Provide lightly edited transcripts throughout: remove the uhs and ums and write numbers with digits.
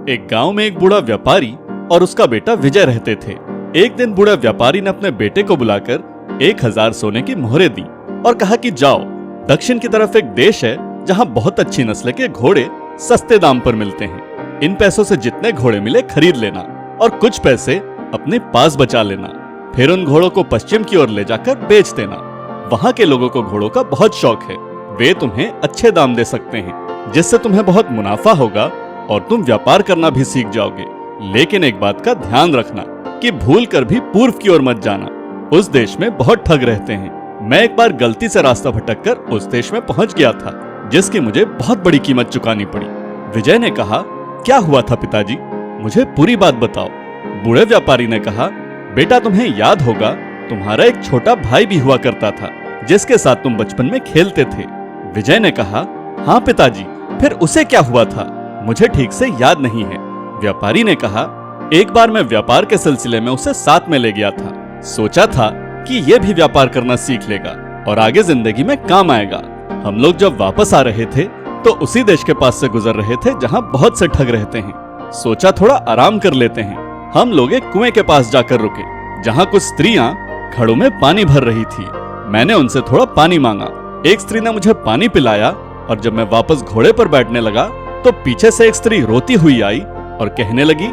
एक गांव में एक बूढ़ा व्यापारी और उसका बेटा विजय रहते थे। एक दिन बूढ़ा व्यापारी ने अपने बेटे को बुलाकर 1000 सोने की मोहरें दी और कहा कि जाओ, दक्षिण की तरफ एक देश है जहां बहुत अच्छी नस्ल के घोड़े सस्ते दाम पर मिलते हैं। इन पैसों से जितने घोड़े मिले खरीद लेना और कुछ पैसे अपने पास बचा लेना। फिर उन घोड़ों को पश्चिम की ओर ले जाकर बेच देना। वहां के लोगों को घोड़ों का बहुत शौक है। वे तुम्हें अच्छे दाम दे सकते हैं, जिससे तुम्हें बहुत मुनाफा होगा और तुम व्यापार करना भी सीख जाओगे। लेकिन एक बात का ध्यान रखना कि भूल कर भी पूर्व की ओर मत जाना। उस देश में बहुत ठग रहते हैं। मैं एक बार गलती से रास्ता भटककर उस देश में पहुंच गया था, जिसकी मुझे बहुत बड़ी कीमत चुकानी पड़ी। विजय ने कहा, क्या हुआ था पिताजी, मुझे पूरी बात बताओ। बूढ़े व्यापारी ने कहा, बेटा तुम्हें याद होगा, तुम्हारा एक छोटा भाई भी हुआ करता था, जिसके साथ तुम बचपन में खेलते थे। विजय ने कहा, हाँ पिताजी, फिर उसे क्या हुआ था, मुझे ठीक से याद नहीं है। व्यापारी ने कहा, एक बार मैं व्यापार के सिलसिले में उसे साथ में ले गया था। सोचा था कि यह भी व्यापार करना सीख लेगा और आगे जिंदगी में काम आएगा। हम लोग जब वापस आ रहे थे तो उसी देश के पास से गुजर रहे थे जहां बहुत से ठग रहते हैं। सोचा थोड़ा आराम कर लेते हैं। हम लोग एक कुएं के पास जाकर रुके, जहां कुछ स्त्रियां घड़ों में पानी भर रही थी। मैंने उनसे थोड़ा पानी मांगा। एक स्त्री ने मुझे पानी पिलाया और जब मैं वापस घोड़े पर बैठने लगा तो पीछे से एक स्त्री रोती हुई आई और कहने लगी,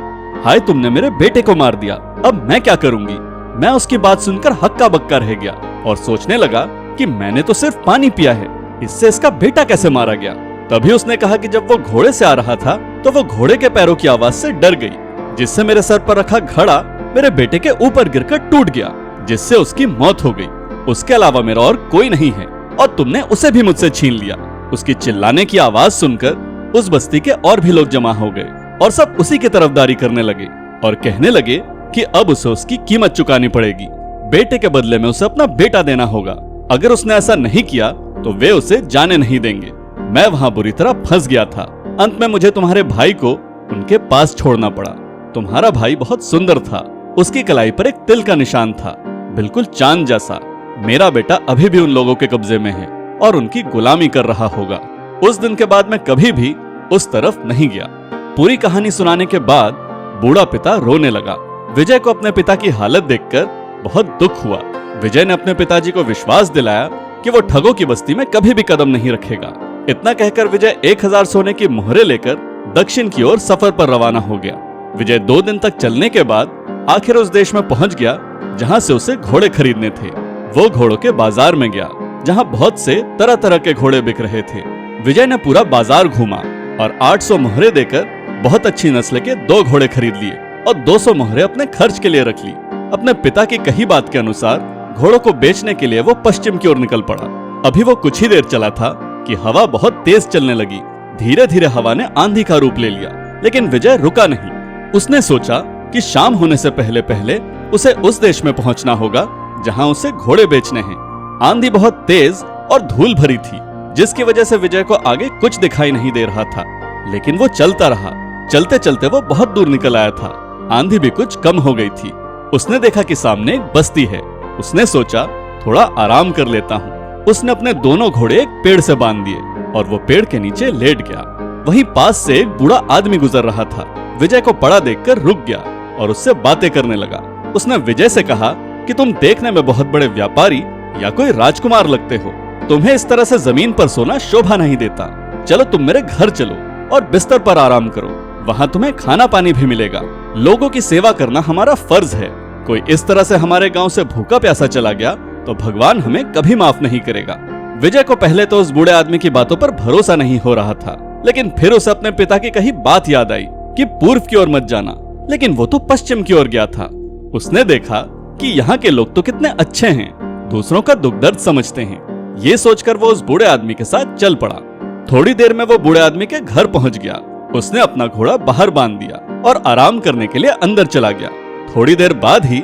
हाय, तुमने मेरे बेटे को मार दिया, अब मैं क्या करूंगी। मैं उसकी बात सुनकर हक्का बक्का रह गया और सोचने लगा कि मैंने तो सिर्फ पानी पिया है, इससे इसका बेटा कैसे मारा गया। तभी उसने कहा कि जब वो घोड़े से आ रहा था तो वो घोड़े के पैरों की आवाज से डर गई, जिससे मेरे सर पर रखा घड़ा मेरे बेटे के ऊपर गिरकर टूट गया, जिससे उसकी मौत हो गई। उसके अलावा मेरा और कोई नहीं है और तुमने उसे भी मुझसे छीन लिया। उसकी चिल्लाने की आवाज सुनकर उस बस्ती के और भी लोग जमा हो गए और सब उसी की तरफदारी करने लगे और कहने लगे कि अब उसे उसकी कीमत चुकानी पड़ेगी। बेटे के बदले में उसे अपना बेटा देना होगा। अगर उसने ऐसा नहीं किया तो वे उसे जाने नहीं देंगे। मैं वहां बुरी तरह फंस गया था। अंत में मुझे तुम्हारे भाई को उनके पास छोड़ना पड़ा। तुम्हारा भाई बहुत सुंदर था। उसकी कलाई पर एक तिल का निशान था, बिल्कुल चांद जैसा। मेरा बेटा अभी भी उन लोगों के कब्जे में है और उनकी गुलामी कर रहा होगा। उस दिन के बाद मैं कभी भी उस तरफ नहीं गया। पूरी कहानी सुनाने के बाद बूढ़ा पिता रोने लगा। विजय को अपने पिता की हालत देखकर बहुत दुख हुआ। विजय ने अपने पिताजी को विश्वास दिलाया कि वो ठगों की बस्ती में कभी भी कदम नहीं रखेगा। इतना कहकर विजय 1000 सोने की मोहरें लेकर दक्षिण की ओर सफर पर रवाना हो गया। विजय 2 दिन तक चलने के बाद आखिर उस देश में पहुंच गया जहां से उसे घोड़े खरीदने थे। वो घोड़ों के बाजार में गया, जहां बहुत से तरह तरह के घोड़े बिक रहे थे। विजय ने पूरा बाजार घूमा और 800 मोहरें देकर बहुत अच्छी नस्ल के 2 घोड़े खरीद लिए और 200 मोहरें अपने खर्च के लिए रख ली। अपने पिता की कही बात के अनुसार घोड़ों को बेचने के लिए वो पश्चिम की ओर निकल पड़ा। अभी वो कुछ ही देर चला था कि हवा बहुत तेज चलने लगी। धीरे धीरे हवा ने आंधी का रूप ले लिया, लेकिन विजय रुका नहीं। उसने सोचा कि शाम होने से पहले पहले उसे उस देश में पहुंचना होगा जहां उसे घोड़े बेचने हैं। आंधी बहुत तेज और धूल भरी थी, जिसकी वजह से विजय को आगे कुछ दिखाई नहीं दे रहा था, लेकिन वो चलता रहा। चलते चलते वो बहुत दूर निकल आया था। आंधी भी कुछ कम हो गई थी। उसने देखा कि सामने एक बस्ती है। उसने सोचा थोड़ा आराम कर लेता हूँ। उसने अपने दोनों घोड़े एक पेड़ से बांध दिए और वो पेड़ के नीचे लेट गया। वहीं पास से एक बूढ़ा आदमी गुजर रहा था। विजय को पड़ा देखकर रुक गया और उससे बातें करने लगा। उसने विजय से कहा कि तुम देखने में बहुत बड़े व्यापारी या कोई राजकुमार लगते हो। तुम्हें इस तरह से जमीन पर सोना शोभा नहीं देता। चलो तुम मेरे घर चलो और बिस्तर पर आराम करो। वहां तुम्हें खाना पानी भी मिलेगा। लोगों की सेवा करना हमारा फर्ज है। कोई इस तरह से हमारे गांव से भूखा प्यासा चला गया तो भगवान हमें कभी माफ नहीं करेगा। विजय को पहले तो उस बूढ़े आदमी की बातों पर भरोसा नहीं हो रहा था, लेकिन फिर उसे अपने पिता की कही बात याद आई कि पूर्व की ओर मत जाना। लेकिन वो तो पश्चिम की ओर गया था। उसने देखा कि यहाँ के लोग तो कितने अच्छे हैं, दूसरों का दुख दर्द समझते हैं। ये सोचकर वो उस बूढ़े आदमी के साथ चल पड़ा। थोड़ी देर में वो बूढ़े आदमी के घर पहुंच गया। उसने अपना घोड़ा बाहर बांध दिया और आराम करने के लिए अंदर चला गया। थोड़ी देर बाद ही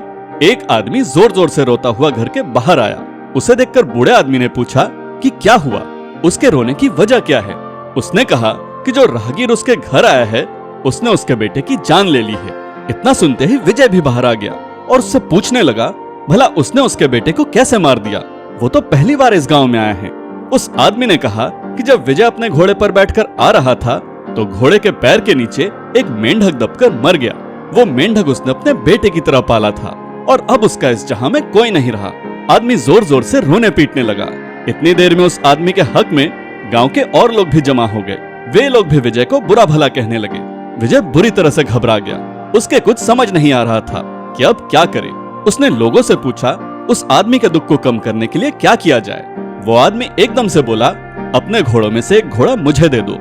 एक आदमी जोर जोर से रोता हुआ घर के बाहर आया। उसे देखकर बूढ़े आदमी ने पूछा कि क्या हुआ, उसके रोने की वजह क्या है। उसने कहा कि जो राहगीर उसके घर आया है उसने उसके बेटे की जान ले ली है। इतना सुनते ही विजय भी बाहर आ गया और उससे पूछने लगा, भला उसने उसके बेटे को कैसे मार दिया, वो तो पहली बार इस गांव में आया है। उस आदमी ने कहा कि जब विजय अपने घोड़े पर बैठकर आ रहा था तो घोड़े के पैर के नीचे एक मेंढक दबकर मर गया। वो मेंढक उसने अपने बेटे की तरह पाला था और अब उसका इस जहां में कोई नहीं रहा। आदमी जोर जोर से रोने पीटने लगा। इतनी देर में उस आदमी के हक में गांव के और लोग भी जमा हो गए। वे लोग भी विजय को बुरा भला कहने लगे। विजय बुरी तरह से घबरा गया। उसके कुछ समझ नहीं आ रहा था कि अब क्या करे। उसने लोगों से पूछा उस आदमी के दुख को कम करने के लिए क्या किया जाए। वो आदमी एकदम से बोला, अपने घोड़ों में से एक घोड़ा मुझे दे दो।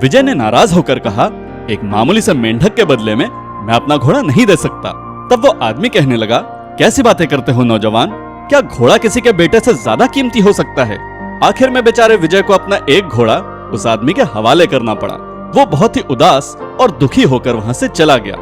विजय ने नाराज होकर कहा, एक मामूली से मेंढक के बदले में मैं अपना घोड़ा नहीं दे सकता। तब वो आदमी कहने लगा, कैसी बातें करते हो नौजवान, क्या घोड़ा किसी के बेटे से ज्यादा कीमती हो सकता है। आखिर में बेचारे विजय को अपना एक घोड़ा उस आदमी के हवाले करना पड़ा। वो बहुत ही उदास और दुखी होकर वहां से चला गया।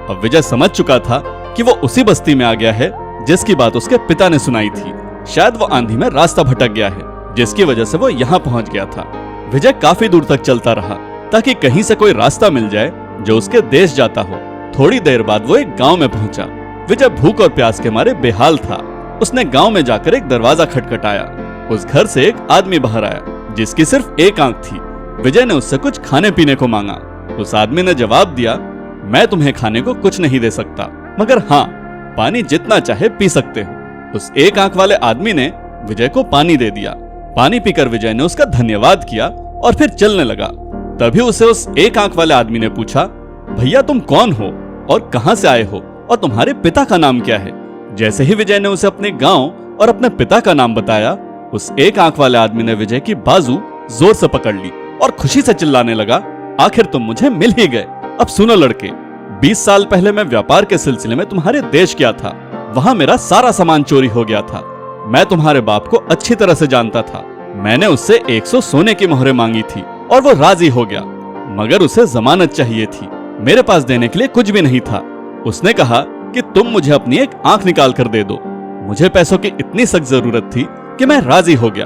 अब विजय समझ चुका था कि वो उसी बस्ती में आ गया है जिसकी बात उसके पिता ने सुनाई थी। शायद वो आंधी में रास्ता भटक गया है, जिसकी वजह से वो यहाँ पहुंच गया था। विजय काफी दूर तक चलता रहा ताकि कहीं से कोई रास्ता मिल जाए जो उसके देश जाता हो। थोड़ी देर बाद वो एक गांव में पहुंचा। विजय भूख और प्यास के मारे बेहाल था। उसने गांव में जाकर एक दरवाजा खटखटाया। उस घर से एक आदमी बाहर आया जिसकी सिर्फ एक आंख थी। विजय ने उससे कुछ खाने पीने को मांगा। उस आदमी ने जवाब दिया, मैं तुम्हें खाने को कुछ नहीं दे सकता, मगर हाँ, पानी जितना चाहे पी सकते हो। उस एक आंख वाले आदमी ने विजय को पानी दे दिया। पानी पीकर विजय ने उसका धन्यवाद किया और फिर चलने लगा। तभी उसे उस एक आंख वाले आदमी ने पूछा, भैया तुम कौन हो और कहां से आए हो और तुम्हारे पिता का नाम क्या है। जैसे ही विजय ने उसे अपने गांव और अपने पिता का नाम बताया, उस एक आंख वाले आदमी ने विजय की बाजू जोर से पकड़ ली और खुशी से चिल्लाने लगा, आखिर तुम मुझे मिल ही गए। अब सुनो लड़के, 20 साल पहले मैं व्यापार के सिलसिले में तुम्हारे देश गया था। वहां मेरा सारा सामान चोरी हो गया था। मैं तुम्हारे बाप को अच्छी तरह से जानता था। मैंने उससे 100 सोने की मोहरें मांगी थी और वो राजी हो गया, मगर उसे जमानत चाहिए थी। मेरे पास देने के लिए कुछ भी नहीं था। उसने कहा कि तुम मुझे अपनी एक आंख निकाल कर दे दो। मुझे पैसों की इतनी सख्त जरूरत थी कि मैं राजी हो गया।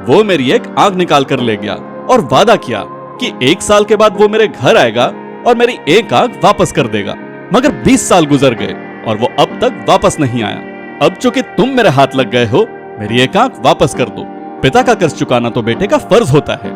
वो मेरी एक आंख निकाल कर ले गया और वादा किया कि 1 साल के बाद वो मेरे घर आएगा और मेरी एक आंख वापस कर देगा। मगर 20 साल गुजर गए और वो अब तक वापस नहीं आया। अब चूंकि तुम मेरे हाथ लग गए हो, मेरी एक आंख वापस कर दो। पिता का कर्ज चुकाना तो बेटे का फर्ज होता है।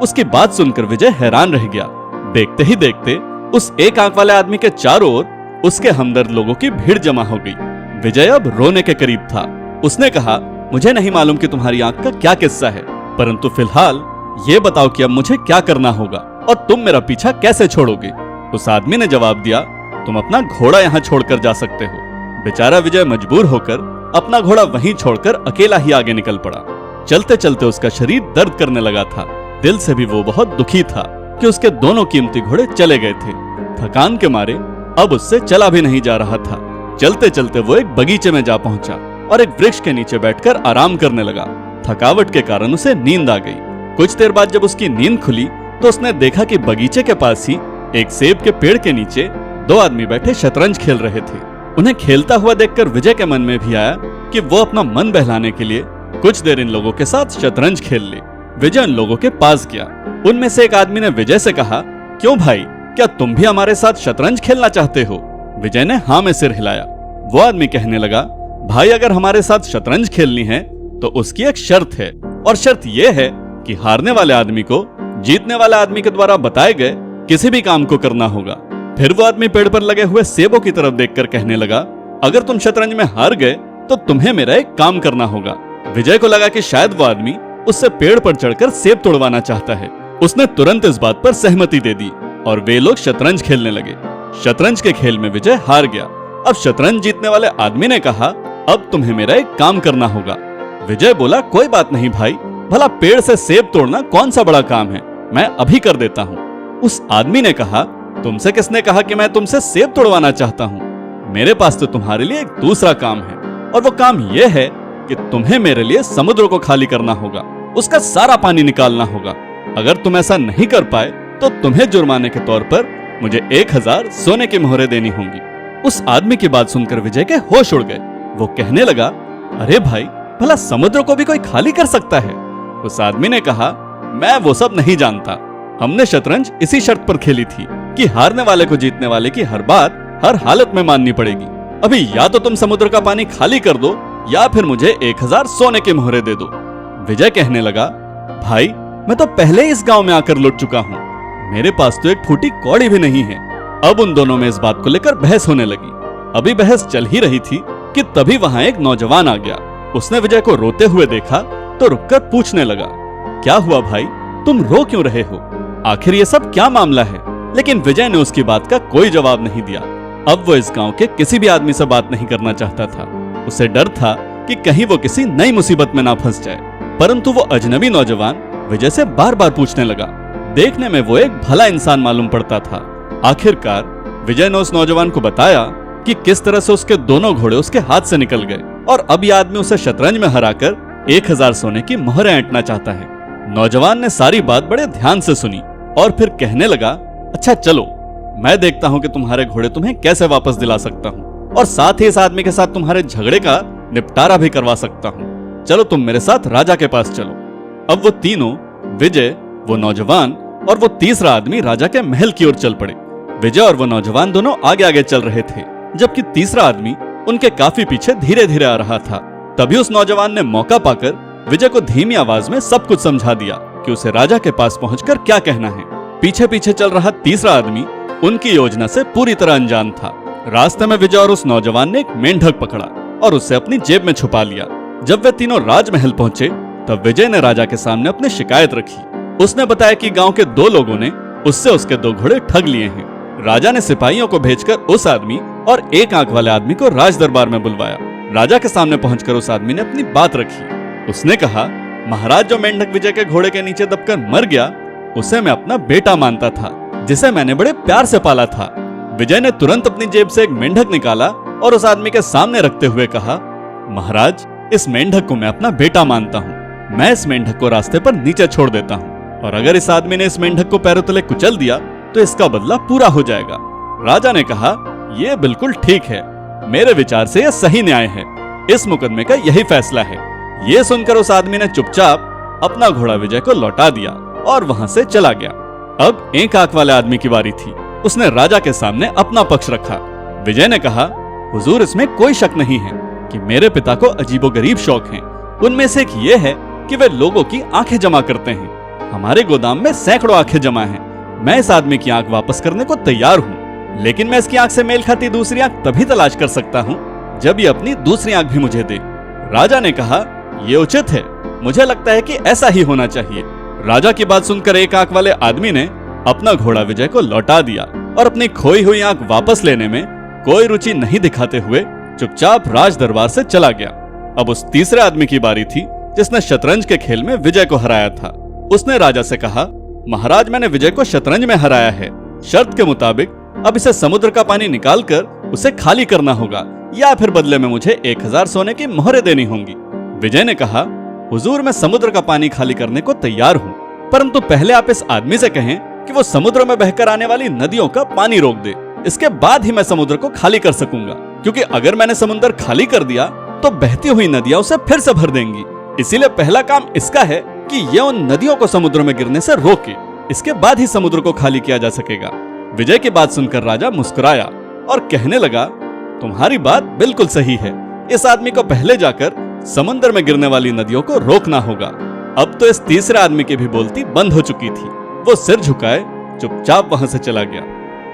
उसकी बात सुनकर विजय हैरान रह गया। देखते ही देखते उस एक आंख वाले आदमी के चारों ओर उसके हमदर्द लोगों की भीड़ जमा हो गई। विजय अब रोने के करीब था। उसने कहा, मुझे नहीं मालूम कि तुम्हारी आंख का क्या किस्सा है, परंतु फिलहाल ये बताओ कि अब मुझे क्या करना होगा और तुम मेरा पीछा कैसे छोड़ोगे। उस आदमी ने जवाब दिया, तुम अपना घोड़ा यहाँ छोड़कर जा सकते हो। बेचारा विजय मजबूर होकर अपना घोड़ा वहीं छोड़कर अकेला ही आगे निकल पड़ा। चलते चलते उसका शरीर दर्द करने लगा था। दिल से भी वो बहुत दुखी था कि उसके दोनों कीमती घोड़े चले गए थे। थकान के मारे अब उससे चला भी नहीं जा रहा था। चलते चलते वो एक बगीचे में जा पहुंचा और एक वृक्ष के नीचे बैठकर आराम करने लगा। थकावट के कारण उसे नींद आ गई। कुछ देर बाद जब उसकी नींद खुली तो उसने देखा कि बगीचे के पास ही एक सेब के पेड़ के नीचे 2 आदमी बैठे शतरंज खेल रहे थे। उन्हें खेलता हुआ देखकर विजय के मन में भी आया कि वो अपना मन बहलाने के लिए कुछ देर इन लोगों के साथ शतरंज खेल ले। विजय उन लोगों के पास गया। उनमें से एक आदमी ने विजय से कहा, क्यों भाई, क्या तुम भी हमारे साथ शतरंज खेलना चाहते हो। विजय ने हाँ में सिर हिलाया। वो आदमी कहने लगा, भाई अगर हमारे साथ शतरंज खेलनी है तो उसकी एक शर्त है, और शर्त यह है कि हारने वाले आदमी को जीतने वाले आदमी के द्वारा बताए गए किसी भी काम को करना होगा। फिर वो आदमी पेड़ पर लगे हुए सेबों की तरफ देखकर कहने लगा, अगर तुम शतरंज में हार गए तो तुम्हें मेरा एक काम करना होगा। विजय को लगा कि शायद वो आदमी उससे पेड़ पर चढ़कर सेब तोड़वाना चाहता है। उसने तुरंत इस बात पर सहमति दे दी और वे लोग शतरंज खेलने लगे। शतरंज के खेल में विजय हार गया। अब शतरंज जीतने वाले आदमी ने कहा, अब तुम्हें मेरा एक काम करना होगा। विजय बोला, कोई बात नहीं भाई, भला पेड़ से सेब तोड़ना कौन सा बड़ा काम है, मैं अभी कर देता हूँ। उस आदमी ने कहा, तुमसे किसने कहा कि मैं तुमसे सेब तोड़वाना चाहता हूँ। मेरे पास तो तुम्हारे लिए एक दूसरा काम है, और वो काम यह है कि तुम्हें मेरे लिए समुद्र को खाली करना होगा, उसका सारा पानी निकालना होगा। अगर तुम ऐसा नहीं कर पाए तो तुम्हें जुर्माने के तौर पर मुझे 1000 सोने की मोहरें देनी होंगी। उस आदमी की बात सुनकर विजय के होश उड़ गए। वो कहने लगा, अरे भाई, भला समुद्र को भी कोई खाली कर सकता है। उस आदमी ने कहा, मैं वो सब नहीं जानता। हमने शतरंज इसी शर्त पर खेली थी कि हारने वाले को जीतने वाले की हर बात हर हालत में माननी पड़ेगी। अभी या तो तुम समुद्र का पानी खाली कर दो या फिर मुझे 1000 सोने की मोहरें दे दो। विजय कहने लगा, भाई मैं तो पहले इस गांव में आकर लुट चुका हूँ, मेरे पास तो एक फूटी कौड़ी भी नहीं है। अब उन दोनों में इस बात को लेकर बहस होने लगी। अभी बहस चल ही रही थी कि तभी वहां एक नौजवान आ गया। उसने विजय को रोते हुए देखा तो रुककर पूछने लगा, क्या हुआ भाई, तुम रो क्यों रहे हो? आखिर ये सब क्या मामला है? लेकिन विजय ने उसकी बात का कोई जवाब नहीं दिया। अब वो इस गांव के किसी भी आदमी से बात नहीं करना चाहता था। उसे डर था कि कहीं वो किसी नई मुसीबत में ना फंस जाए। परंतु वो अजनबी नौजवान विजय से बार बार पूछने लगा। देखने में वो एक भला इंसान मालूम पड़ता था। आखिरकार विजय ने उस नौजवान को बताया कि किस तरह से उसके दोनों घोड़े उसके हाथ से निकल गए और अब यह आदमी उसे शतरंज में हराकर 1000 सोने की मोहरें ऐंठना चाहता है। नौजवान ने सारी बात बड़े ध्यान से सुनी और फिर कहने लगा, अच्छा चलो, मैं देखता हूं कि तुम्हारे घोड़े तुम्हें कैसे वापस दिला सकता हूं और साथ ही इस आदमी के साथ तुम्हारे झगड़े का निपटारा भी करवा सकता हूं। चलो तुम मेरे साथ राजा के पास चलो। अब वो तीनों, विजय, वो नौजवान और वो तीसरा आदमी राजा के महल की ओर चल पड़े। विजय और वो नौजवान दोनों आगे आगे चल रहे थे, जबकि तीसरा आदमी उनके काफी पीछे धीरे धीरे आ रहा था। तभी उस नौजवान ने मौका पाकर विजय को धीमी आवाज में सब कुछ समझा दिया कि उसे राजा के पास पहुंचकर क्या कहना है। पीछे पीछे चल रहा तीसरा आदमी उनकी योजना से पूरी तरह अनजान था। रास्ते में विजय और उस नौजवान ने एक मेंढक पकड़ा और उसे अपनी जेब में छुपा लिया। जब वे तीनों राजमहल पहुंचे तब विजय ने राजा के सामने अपनी शिकायत रखी। उसने बताया कि गांव के 2 लोगों ने उससे उसके 2 घोड़े ठग लिए हैं। राजा ने सिपाहियों को भेजकर उस आदमी और एक आंख वाले आदमी को राज दरबार में बुलवाया। राजा के सामने पहुंचकर उस आदमी ने अपनी बात रखी। उसने कहा, महाराज, जो मेंढक विजय के घोड़े के नीचे दबकर मर गया उसे मैं अपना बेटा मानता था, जिसे मैंने बड़े प्यार से पाला था। विजय ने तुरंत अपनी जेब से एक मेंढक निकाला और उस आदमी के सामने रखते हुए कहा, महाराज, इस मेंढक को मैं अपना बेटा मानता हूँ। मैं इस मेंढक को रास्ते पर नीचे छोड़ देता हूँ और अगर इस आदमी ने इस मेंढक को पैरों तले कुचल दिया तो इसका बदला पूरा हो जाएगा। राजा ने कहा, यह बिल्कुल ठीक है, मेरे विचार से यह सही न्याय है। इस मुकदमे का यही फैसला है। यह सुनकर उस आदमी ने चुपचाप अपना घोड़ा विजय को लौटा दिया और वहां से चला गया। अब एक आंख वाले आदमी की बारी थी। उसने राजा के सामने अपना पक्ष रखा। विजय ने कहा, हुजूर, इसमें कोई शक नहीं है कि मेरे पिता को अजीबोगरीब शौक हैं। उनमें से एक ये है कि वे लोगों की आंखें जमा करते हैं। हमारे गोदाम में सैकड़ों आंखें जमा हैं। मैं इस आदमी की आंख वापस करने को तैयार हूँ, लेकिन मैं इसकी आंख से मेल खाती दूसरी आंख तभी तलाश कर सकता हूँ जब ये अपनी दूसरी आंख भी मुझे दे। राजा ने कहा, यह उचित है, मुझे लगता है कि ऐसा ही होना चाहिए। राजा की बात सुनकर एक आंख वाले आदमी ने अपना घोड़ा विजय को लौटा दिया और अपनी खोई हुई आंख वापस लेने में कोई रुचि नहीं दिखाते हुए चुपचाप राज दरबार से चला गया। अब उस तीसरे आदमी की बारी थी जिसने शतरंज के खेल में विजय को हराया था। उसने राजा से कहा, महाराज, मैंने विजय को शतरंज में हराया है। शर्त के मुताबिक अब इसे समुद्र का पानी निकालकर उसे खाली करना होगा या फिर बदले में मुझे 1000 सोने की मोहरें देनी होंगी। विजय ने कहा, हुजूर, मैं समुद्र का पानी खाली करने को तैयार हूँ, परंतु पहले आप इस आदमी से कहें कि वो समुद्र में बहकर आने वाली नदियों का पानी रोक दे। इसके बाद ही मैं समुद्र को खाली कर सकूंगा, क्योंकि अगर मैंने समुद्र खाली कर दिया तो बहती हुई नदियां उसे फिर से भर देंगी। इसीलिए पहला काम इसका है कि ये उन नदियों को समुद्र में गिरने से रोके। इसके बाद ही समुद्र को खाली किया जा सकेगा। विजय की बात सुनकर राजा मुस्कुराया और कहने लगा, तुम्हारी बात बिल्कुल सही है। इस आदमी को पहले जाकर समुद्र में गिरने वाली नदियों को रोकना होगा। अब तो इस तीसरे आदमी की भी बोलती बंद हो चुकी थी। वो सिर झुकाए चुपचाप वहां से चला गया।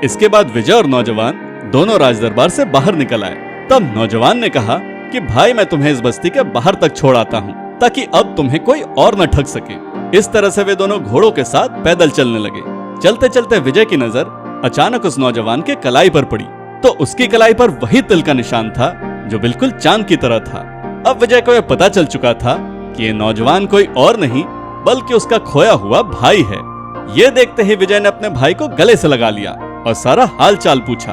इसके बाद विजय और नौजवान दोनों राज दरबार से बाहर निकल आए। तब नौजवान ने कहा कि भाई, मैं तुम्हें इस बस्ती के बाहर तक छोड़ आता हूँ ताकि अब तुम्हें कोई और न ठग सके। इस तरह से वे दोनों घोड़ों के साथ पैदल चलने लगे। चलते चलते विजय की नजर अचानक उस नौजवान के कलाई पर पड़ी तो उसकी कलाई पर वही तिल का निशान था जो बिल्कुल चांद की तरह था। अब विजय को यह पता चल चुका था कि ये नौजवान कोई और नहीं बल्कि उसका खोया हुआ भाई है। ये देखते ही विजय ने अपने भाई को गले से लगा लिया और सारा हाल चाल पूछा।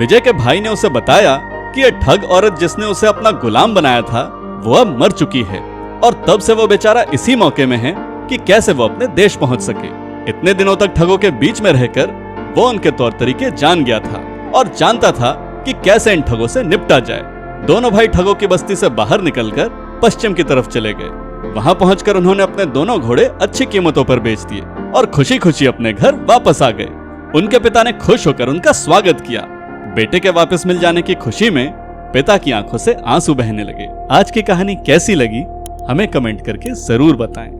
विजय के भाई ने उसे बताया कि यह ठग औरत जिसने उसे अपना गुलाम बनाया था वो अब मर चुकी है और तब से वो बेचारा इसी मौके में है कि कैसे वो अपने देश पहुंच सके। इतने दिनों तक ठगों के बीच में रहकर वो उनके तौर तरीके जान गया था और जानता था कि कैसे इन ठगों से निपटा जाए। दोनों भाई ठगों की बस्ती से बाहर निकलकर पश्चिम की तरफ चले गए। वहां पहुंचकर उन्होंने अपने दोनों घोड़े अच्छी कीमतों पर बेच दिए और खुशी खुशी अपने घर वापस आ गए। उनके पिता ने खुश होकर उनका स्वागत किया। बेटे के वापस मिल जाने की खुशी में पिता की आंखों से आंसू बहने लगे। आज की कहानी कैसी लगी हमें कमेंट करके जरूर बताएं।